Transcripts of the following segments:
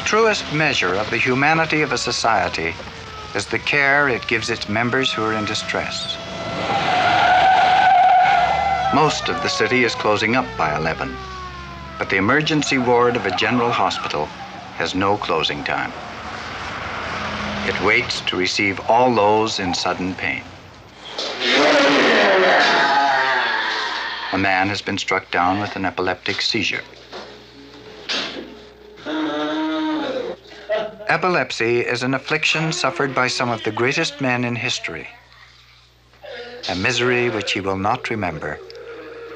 truest measure of the humanity of a society is the care it gives its members who are in distress. Most of the city is closing up by 11, but the emergency ward of a general hospital has no closing time. It waits to receive all those in sudden pain. A man has been struck down with an epileptic seizure. Epilepsy is an affliction suffered by some of the greatest men in history, a misery which he will not remember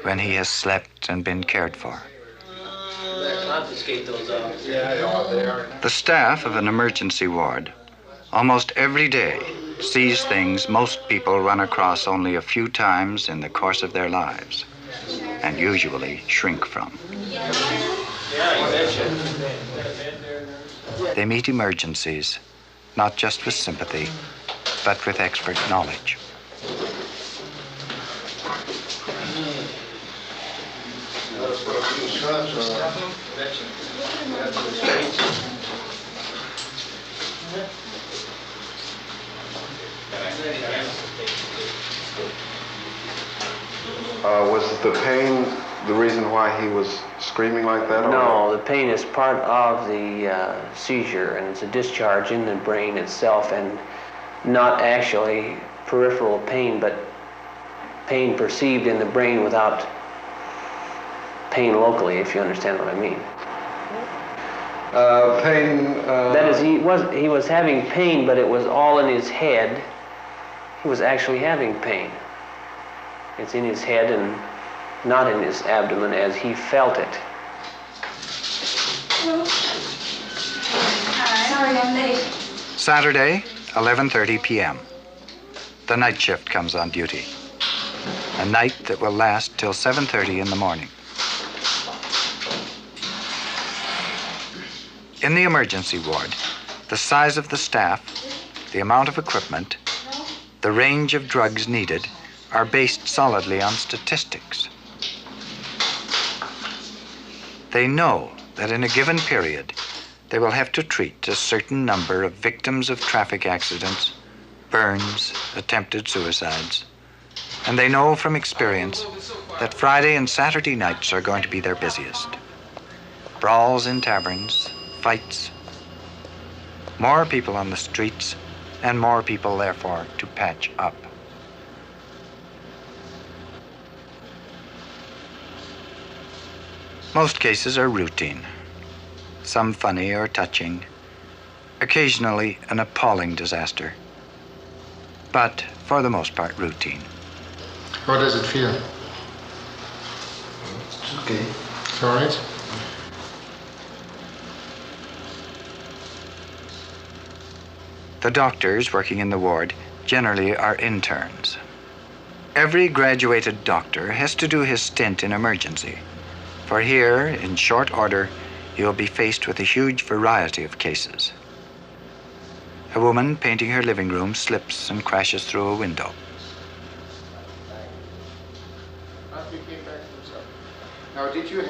when he has slept and been cared for. The staff of an emergency ward almost every day sees things most people run across only a few times in the course of their lives and usually shrink from. They meet emergencies, not just with sympathy, but with expert knowledge. Was the pain the reason why he was screaming like that? No, the pain is part of the seizure, and it's a discharge in the brain itself, and not actually peripheral pain, but pain perceived in the brain without pain locally, if you understand what I mean. That is, he was having pain, but it was all in his head. He was actually having pain. It's in his head and not in his abdomen as he felt it. Sorry, I'm late. Saturday, 11:30 p.m. The night shift comes on duty. A night that will last till 7:30 in the morning. In the emergency ward, the size of the staff, the amount of equipment, the range of drugs needed are based solidly on statistics. They know that in a given period, they will have to treat a certain number of victims of traffic accidents, burns, attempted suicides, and they know from experience that Friday and Saturday nights are going to be their busiest. Brawls in taverns, fights, more people on the streets, and more people, therefore, to patch up. Most cases are routine, some funny or touching, occasionally an appalling disaster, but for the most part routine. How does it feel? It's okay. It's all right? The doctors working in the ward generally are interns. Every graduated doctor has to do his stint in emergency, for here, in short order, you'll be faced with a huge variety of cases. A woman painting her living room slips and crashes through a window.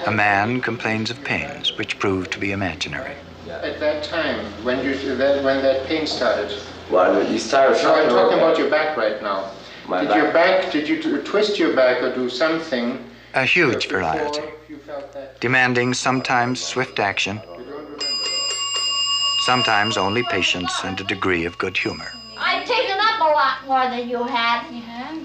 A man complains of pains which prove to be imaginary. At that time, when that pain started. Well, you started. No, I'm talking about your back right now. Did you twist your back or do something? A huge variety, demanding sometimes swift action, sometimes only patience and a degree of good humor. I've taken up a lot more than you have. You have?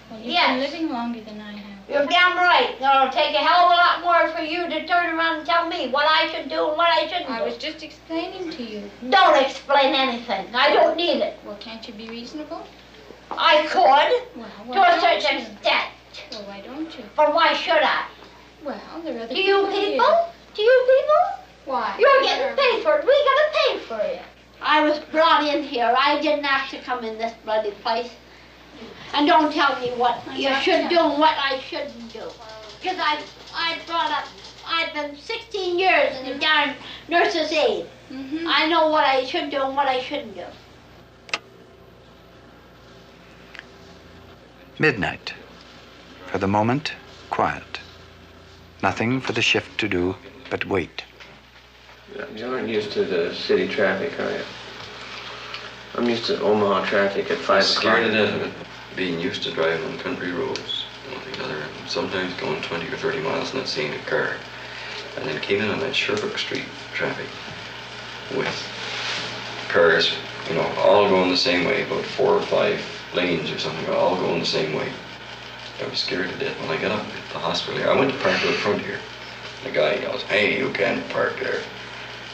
Well, you've Yes. been living longer than I have. You're damn right. It'll take a hell of a lot more for you to turn around and tell me what I should do and what I shouldn't do. I was just explaining to you. Don't explain anything. I don't need it. Well, can't you be reasonable? I could, Well, to why a don't certain you? extent. Well, why don't you? But why should I? Well, there are other Do you here. people? Do you people? Why? You're getting paid for it. We gotta pay for you. I was brought in here. I didn't ask to come in this bloody place. And don't tell me what you should do and what I shouldn't do. Because I've been 16 years in the darn nurse's aide. Mm-hmm. I know what I should do and what I shouldn't do. Midnight. For the moment, quiet. Nothing for the shift to do but wait. You aren't used to the city traffic, are you? I'm used to Omaha traffic at 5 o'clock. I'm scared to death of it, being used to driving on country roads. Sometimes going 20 or 30 miles not seeing a car. And then came in on that Sherbrooke Street traffic with cars, you know, all going the same way, about 4 or 5 lanes or something, all going the same way. I was scared to death when I got up at the hospital here. I went to park out front here. The guy yells, "Hey, you can't park there."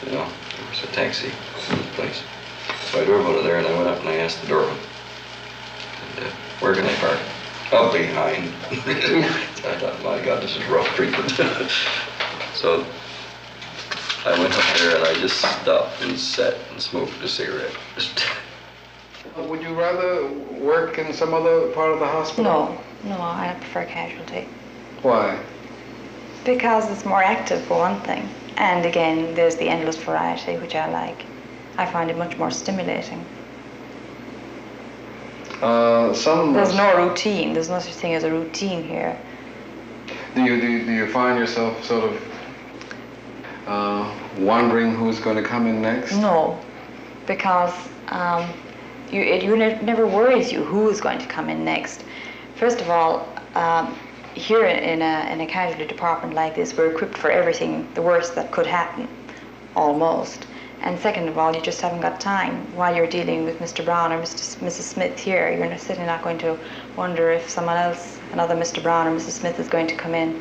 You know, there was a taxi place. So I drove out of there and I went up and I asked the doorman, and, "Where can I park?" "Up behind." So I thought, my God, this is rough treatment. So I went up there and I just stopped and sat and smoked a cigarette. Would you rather work in some other part of the hospital? No, I prefer casualty. Why? Because it's more active, for one thing. And again, there's the endless variety, which I like. I find it much more stimulating. There's no routine. There's no such thing as a routine here. Do you find yourself sort of wondering who's going to come in next? No, because it never worries you who is going to come in next. First of all, here in a casualty department like this, we're equipped for everything, the worst that could happen, almost. And second of all, you just haven't got time. While you're dealing with Mr. Brown or Mrs. Smith here, you're certainly not going to wonder if someone else, another Mr. Brown or Mrs. Smith, is going to come in.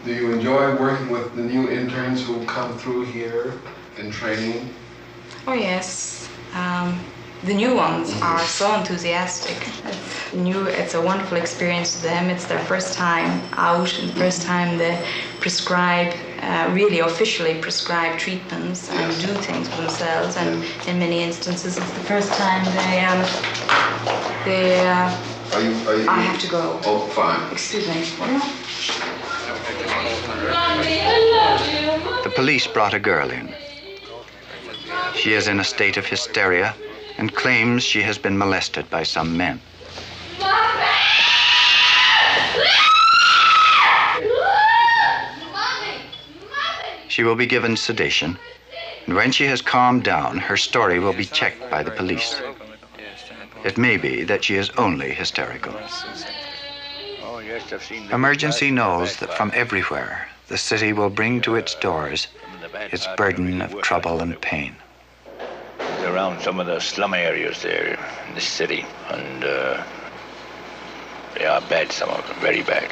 Do you enjoy working with the new interns who come through here in training? Oh yes. The new ones are so enthusiastic. It's a wonderful experience to them. It's their first time out and first time they prescribe, really officially prescribe treatments and do things for themselves. And in many instances, it's the first time I have to go. Oh, fine. Excuse me. The police brought a girl in. She is in a state of hysteria and claims she has been molested by some men. She will be given sedation, and when she has calmed down, her story will be checked by the police. It may be that she is only hysterical. Emergency knows that from everywhere, the city will bring to its doors its burden of trouble and pain. Around some of the slum areas there in the city, and they are bad, some of them, very bad.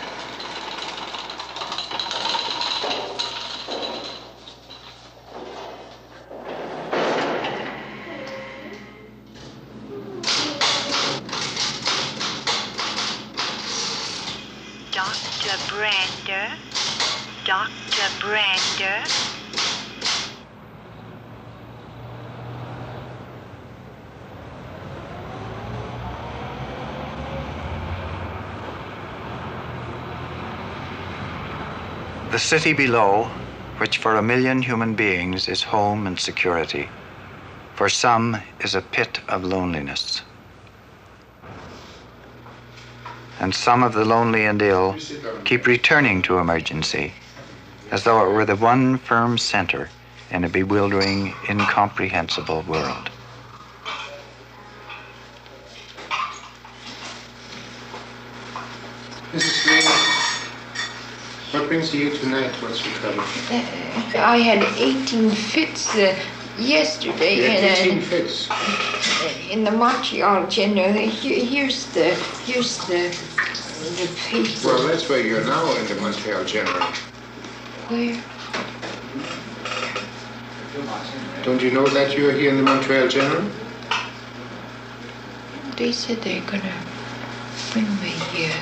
Dr. Brander, Dr. Brander. The city below, which for 1 million human beings is home and security, for some is a pit of loneliness. And some of the lonely and ill keep returning to emergency as though it were the one firm center in a bewildering, incomprehensible world. Mrs. Lane, what brings you tonight? What's your trouble? I had 18 fits yesterday. You had 18 fits? In the Montreal General. Here's the paper. Well, that's where you're now, in the Montreal General. Where? Don't you know that you're here in the Montreal General? They said they're gonna bring me here.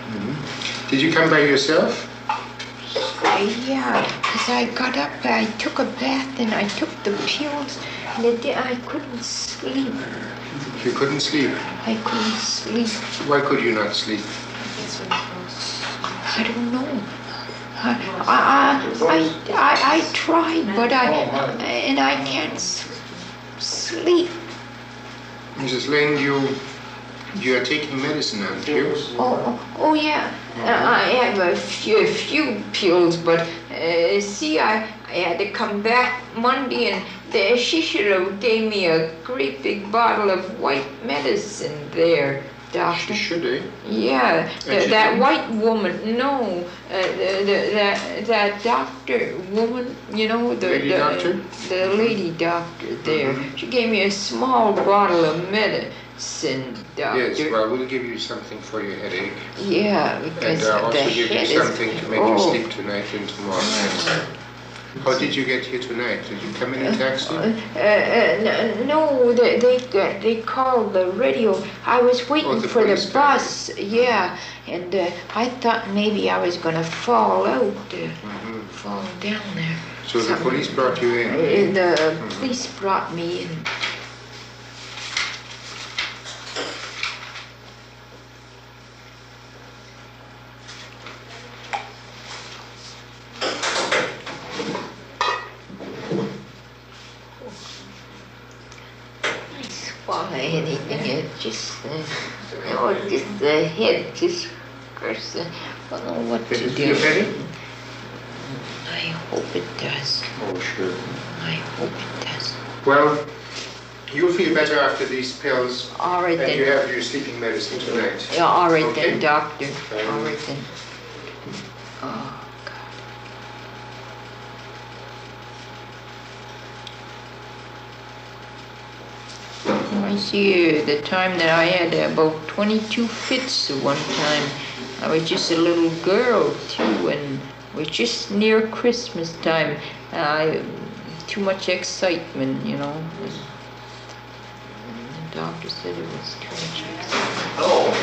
Mm-hmm. Did you come by yourself? Yeah, because I got up, I took a bath, and I took the pills, and I couldn't sleep. You couldn't sleep? I couldn't sleep. Why could you not sleep? I don't know. I tried, but I can't sleep. Mrs. Lane, you are taking medicine, aren't you? Oh yeah. I have a few pills, but see, I had to come back Monday, and she should have gave me a great big bottle of white medicine there, doctor. She should, eh? Yeah, that white woman. No, that doctor woman. You know, the lady doctor there. She gave me a small bottle of medicine, doctor. Yes, well, we'll give you something for your headache. Yeah, because and also the give head you something to make you sleep tonight and tomorrow. Yeah. How did you get here tonight? Did you come in a taxi? No, they called the radio. I was waiting for the bus. Yeah, and I thought maybe I was gonna fall out, fall down there. So the police brought you in? The police brought me in. Anything, it just, just the head just hurts. I don't know what to do. Does it feel better? I hope it does. Oh, sure. I hope it does. Well, you'll feel better after these pills. All right, then. And you have your sleeping medicine tonight. Yeah, all right, okay? then, doctor. All right, then. Oh. I see the time that I had about 22 fits at one time. I was just a little girl too, and it was just near Christmas time. Too much excitement, you know. And the doctor said it was too much excitement. Oh.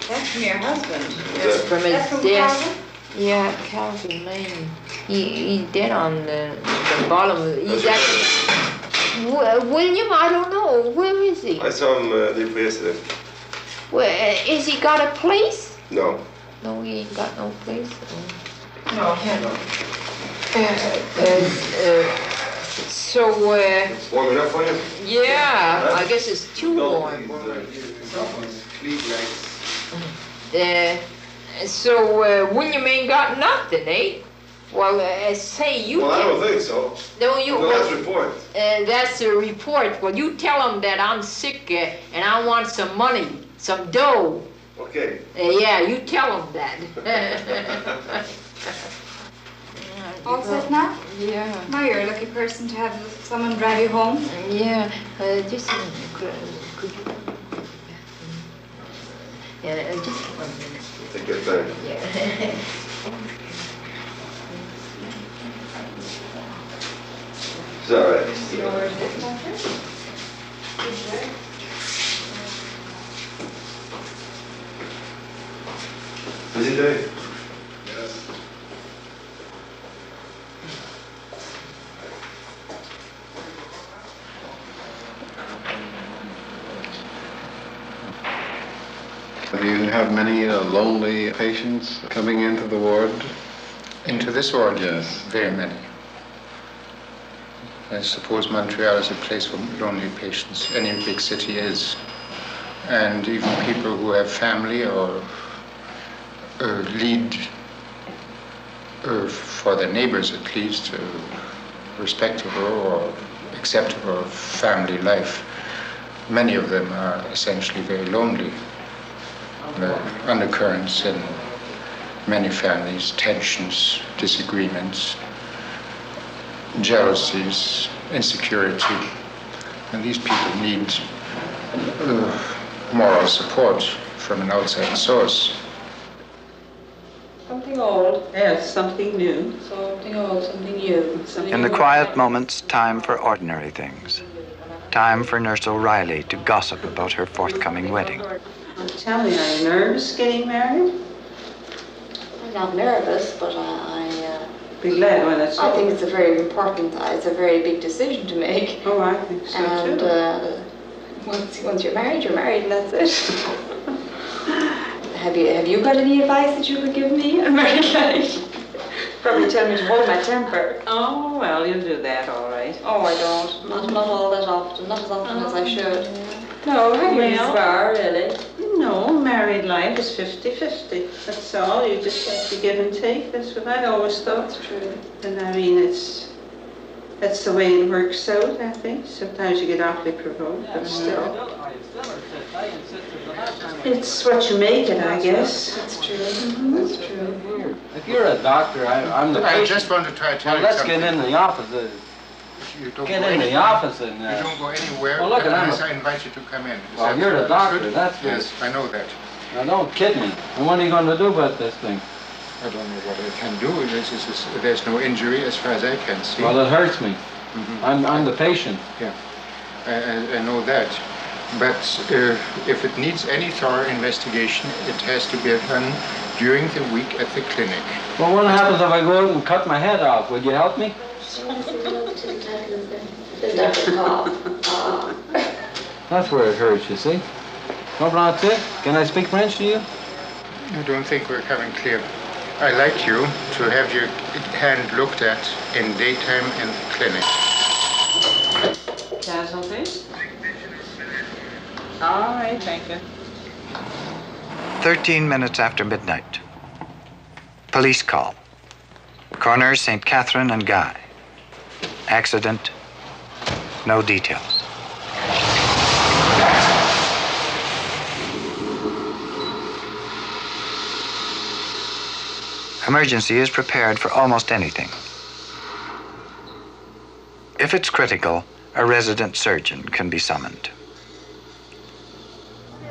That's from your husband. That's from his That's from desk. Calvin? Yeah, Calvin Lane. He's dead on the bottom of it. He's actually, William, I don't know. Where is he? I saw him the day yesterday. Where, is he got a place? No. No, he ain't got no place. No. So, It's warm enough for you? yeah, I guess it's too warm. So, William ain't got nothing, eh? Well, say you. Well, I don't think so. No, you. No, that's a report. That's a report. Well, you tell him that I'm sick and I want some money, some dough. Okay. Yeah, you tell him that. All set now? Yeah. Well, you're a lucky person to have someone drive you home. Yeah, just a minute. Could you? Yeah, just 1 minute. Take your time. Yeah. It's all right. You know where it is, doctor? Busy day? Yes. Do you have many lonely patients coming into the ward? Into this ward? Yes. Very many. I suppose Montreal is a place for lonely patients. Any big city is. And even people who have family or lead, for their neighbors at least, respectable or acceptable family life. Many of them are essentially very lonely. The undercurrents in many families, tensions, disagreements, jealousies, insecurity. And these people need moral support from an outside source. Something old. Yes, something new. Something old, something new. In the quiet moments, time for ordinary things. Time for Nurse O'Reilly to gossip about her forthcoming wedding. Tell me, are you nervous getting married? I'm not nervous, but Be glad when it's I think it's a very important, it's a very big decision to make. Oh, I think so and, too. And once you're married, and that's it. Have you got any advice that you could give me? A married life? Probably tell me to hold my temper. Oh, well, you'll do that all right. Oh, I don't. Not all that often. Not as often as I should. No, Have you been this far, really? No, no, married life is 50-50. That's all. You just have to give and take. That's what I always thought. That's true. And I mean, that's the way it works out, I think. Sometimes you get awfully provoked, but still. It's what you make it, I guess. That's true. That's true. If you're a doctor, I'm the patient. I just want to try to tell well, you let's something. get in the office. You don't Get go in the anywhere. office and... You don't go anywhere well, look, unless I invite you to come in. Well, you're the doctor, that's good. Yes, I know that. Now, don't kid me. And what are you going to do about this thing? I don't know what I can do. There's no injury as far as I can see. Well, it hurts me. I'm the patient. Yeah, I know that. But if it needs any thorough investigation, it has to be done during the week at the clinic. Well, what happens if I go out and cut my head off? Would you help me? That's where it hurts, you see. No, that's it. Can I speak French to you? I don't think we're coming clear. I'd like you to have your hand looked at in daytime in the clinic. Casualty? All right, thank you. 13 minutes after midnight. Police call. Coroners St. Catherine and Guy. Accident. No details. Emergency is prepared for almost anything. If it's critical, a resident surgeon can be summoned.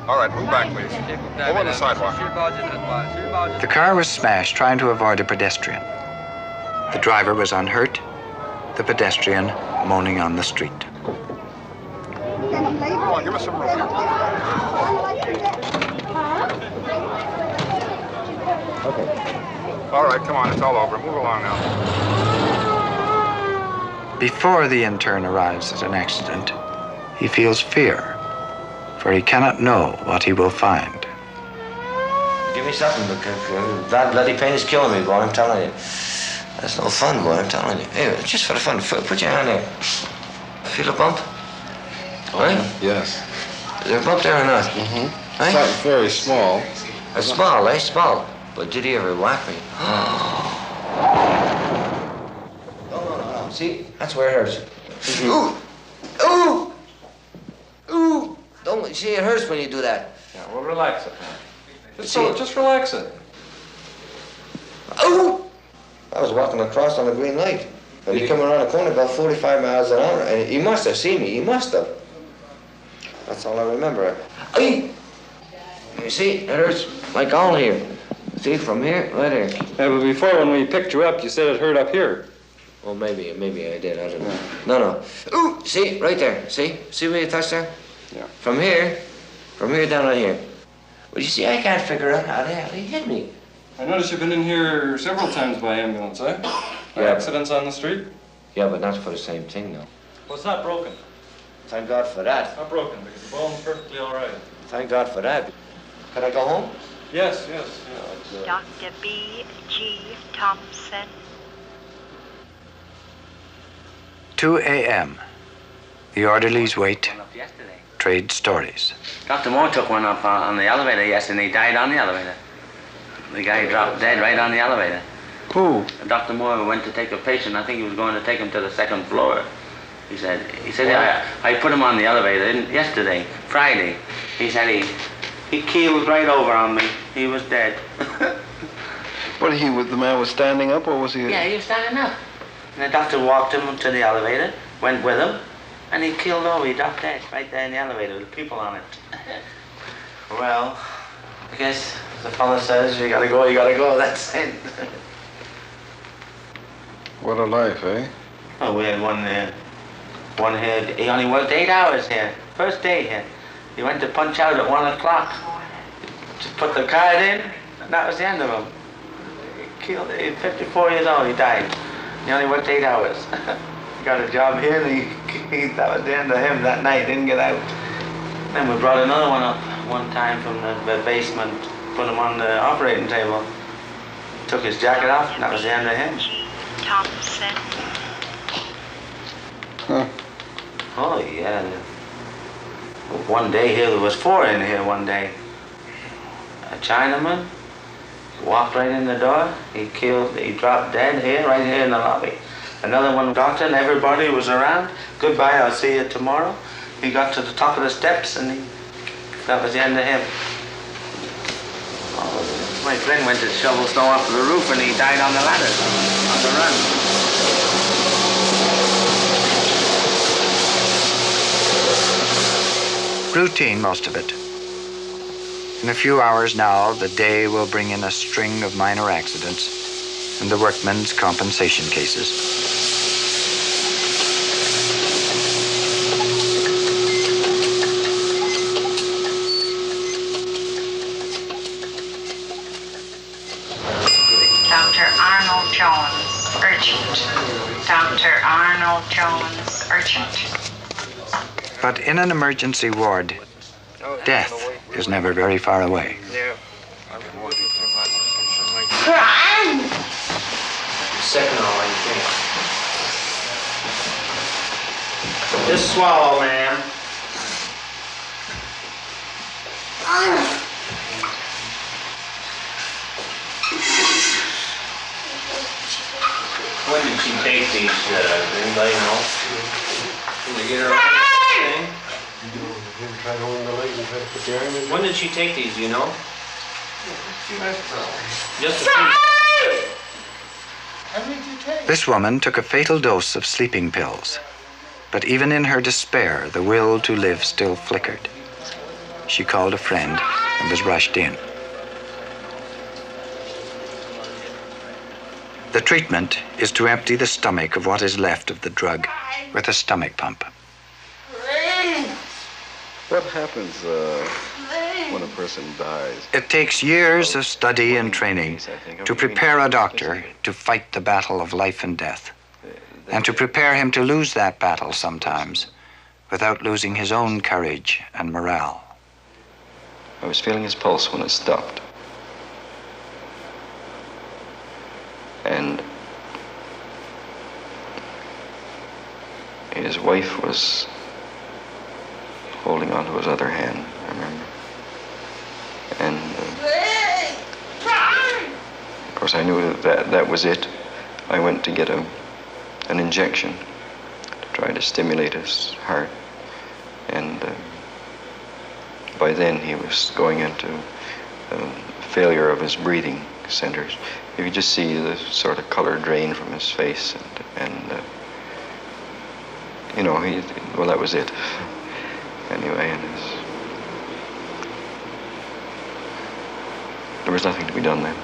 All right, move back, please. Over on the sidewalk. The car was smashed trying to avoid a pedestrian. The driver was unhurt, the pedestrian moaning on the street. Come on, give us some room here. Okay. All right, come on, it's all over. Move along now. Before the intern arrives at an accident, he feels fear, for he cannot know what he will find. Give me something, because that bloody pain is killing me, boy, I'm telling you. That's no fun, boy, I'm telling you. Hey, just for the fun, put your hand there. Feel a bump? Right? Yes. Is there a bump there or not? Mm-hmm. Right? It's not very small. It's small, eh? Small. But did he ever whack me? No. See? That's where it hurts. Ooh! Ooh! Ooh! Don't see, it hurts when you do that. Yeah, well, relax it. Just relax it. Ooh! I was walking across on a green light. And he came around the corner about 45 miles an hour. And he must have seen me. He must have. That's all I remember. Aye! You see, it hurts like all here. See, from here, right here. Yeah, but before, when we picked you up, you said it hurt up here. Well, maybe I did. I don't know. No. Ooh! See, right there. See? See where you touched there? Yeah. From here down right here. Well, you see, I can't figure out how the hell he hit me. I noticed you've been in here several times by ambulance, eh? Yeah. Accidents on the street? Yeah, but not for the same thing, though. Well, it's not broken. Thank God for that. Not broken, because the bone's perfectly all right. Thank God for that. Can I go home? Yes. Yeah, Dr. B.G. Thompson. 2 a.m. The orderlies wait, trade stories. Dr. Moore took one up on the elevator yesterday. He died on the elevator. The guy dropped dead right on the elevator. Who? Dr. Moore went to take a patient. I think he was going to take him to the second floor. He said, I put him on the elevator yesterday, Friday. He said he keeled right over on me. He was dead. What, the man was standing up, or was he? Yeah, he was standing up. And the doctor walked him to the elevator, went with him, and he keeled over. He dropped dead right there in the elevator with the people on it. Well, I guess the fella says, you gotta go, that's it. What a life, eh? Oh, we had one here, he only worked 8 hours here, first day here. He went to punch out at 1 o'clock to put the card in, and that was the end of him. He killed, 54 years old, he died. He only worked 8 hours. He got a job here, and that was the end of him that night, didn't get out. Then we brought another one up one time from the basement, put him on the operating table. Took his jacket off, and that was the end of him. Thompson. Huh. Oh, yeah. One day here, there was 4 in here one day. a Chinaman. Walked right in the door. He dropped dead here, right here in the lobby. Another one, doctor, and everybody was around. Goodbye, I'll see you tomorrow. He got to the top of the steps, and that was the end of him. My friend went to shovel snow off the roof, and he died on the ladder, on the run. Routine, most of it. In a few hours now, the day will bring in a string of minor accidents and the workmen's compensation cases. Dr. Arnold Jones, urgent. Dr. Arnold Jones, urgent. But in an emergency ward, death is never very far away. Second all, you think. Just swallow, ma'am. When did she take these, anybody know? Did they get her on thing? When did she take these, do you know? Just a few. How many did you take? This woman took a fatal dose of sleeping pills, but even in her despair, the will to live still flickered. She called a friend and was rushed in. The treatment is to empty the stomach of what is left of the drug with a stomach pump. What happens when a person dies? It takes years of study and training to prepare a doctor to fight the battle of life and death, and to prepare him to lose that battle sometimes without losing his own courage and morale. I was feeling his pulse when it stopped. And his wife was holding onto his other hand, I remember. And of course I knew that was it. I went to get an injection to try to stimulate his heart. And by then he was going into failure of his breathing centers. You could just see the sort of color drain from his face, and you know, well, that was it. Anyway, and there was nothing to be done then.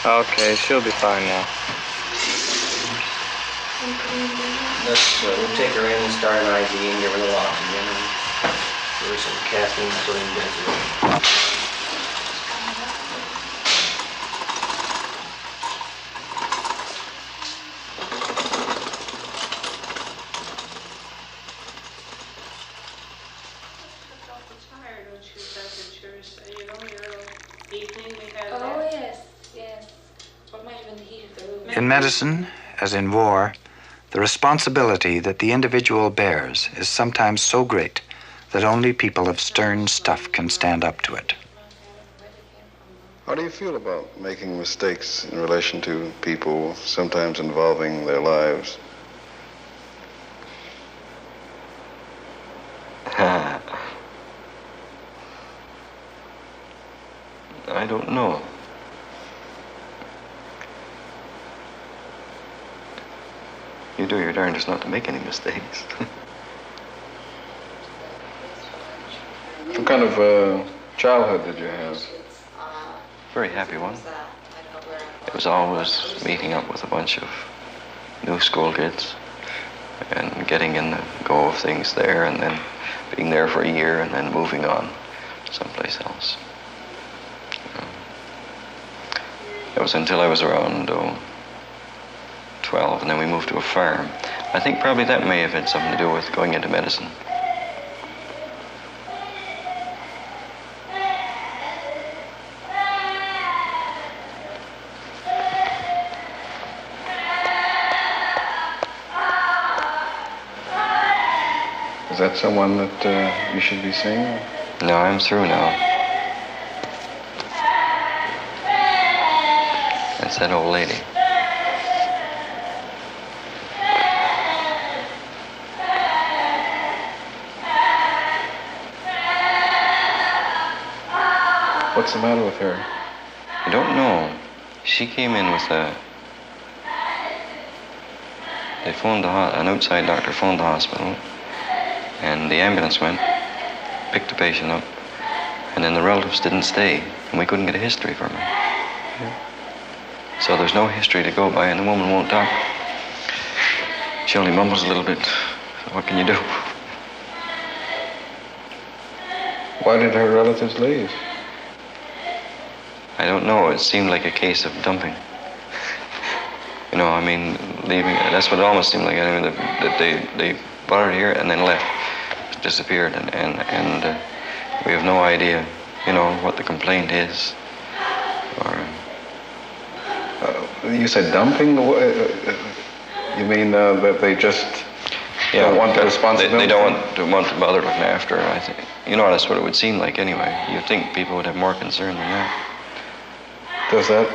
Okay, she'll be fine now. We'll take her in and start an IV and give her a little oxygen and give her some Kathleen sodium benzoate. In medicine, as in war, the responsibility that the individual bears is sometimes so great that only people of stern stuff can stand up to it. How do you feel about making mistakes in relation to people, sometimes involving their lives? I don't know. You do your darndest not to make any mistakes. What kind of childhood did you have? Very happy one. It was always meeting up with a bunch of new school kids. and getting in the go of things there, and then being there for a year, and then moving on someplace else. It was until I was around 12, and then we moved to a farm. I think probably that may have had something to do with going into medicine. Is that someone that you should be seeing? No, I'm through now. That's that old lady. What's the matter with her? I don't know. She came in with they phoned an outside doctor phoned the hospital, and the ambulance went, picked the patient up, and then the relatives didn't stay, and we couldn't get a history from her. Yeah. So there's no history to go by, and the woman won't talk. She only mumbles a little bit. So what can you do? Why did her relatives leave? I don't know. It seemed like a case of dumping. You know, I mean, leaving. That's what it almost seemed like. I mean, that they brought her here and then left, disappeared, and we have no idea, you know, what the complaint is. Or you said dumping? You mean that they just don't want the responsibility? They don't want to bother looking after her, I think. You know, that's what it would seem like anyway. You'd think people would have more concern than that. Does that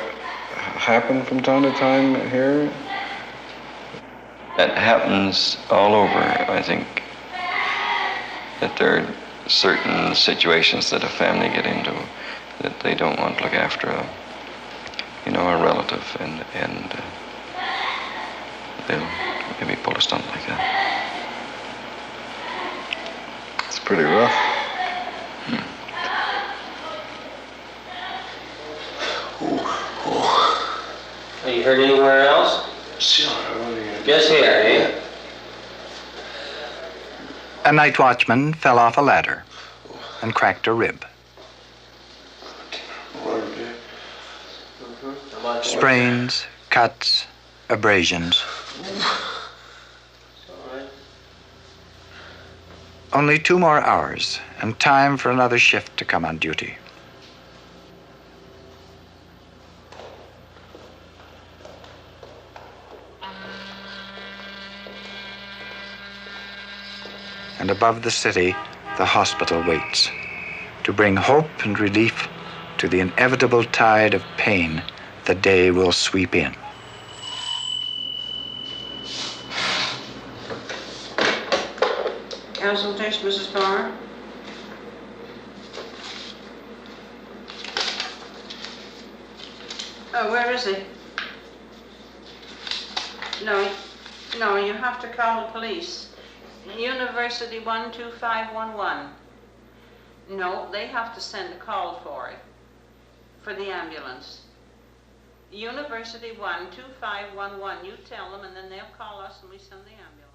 happen from time to time here? That happens all over, I think. That there are certain situations that a family get into that they don't want to look after a relative, and they'll maybe pull a stunt like that. It's pretty rough. Have you heard anywhere else? Just here, eh? A night watchman fell off a ladder and cracked a rib. Sprains, cuts, abrasions. Only 2 more hours and time for another shift to come on duty. And above the city, the hospital waits to bring hope and relief to the inevitable tide of pain the day will sweep in. Consultation, Mrs. Barr. Oh, where is he? No, you have to call the police. University 12511. No, they have to send a call for it, for the ambulance. University 12511, you tell them, and then they'll call us and we send the ambulance.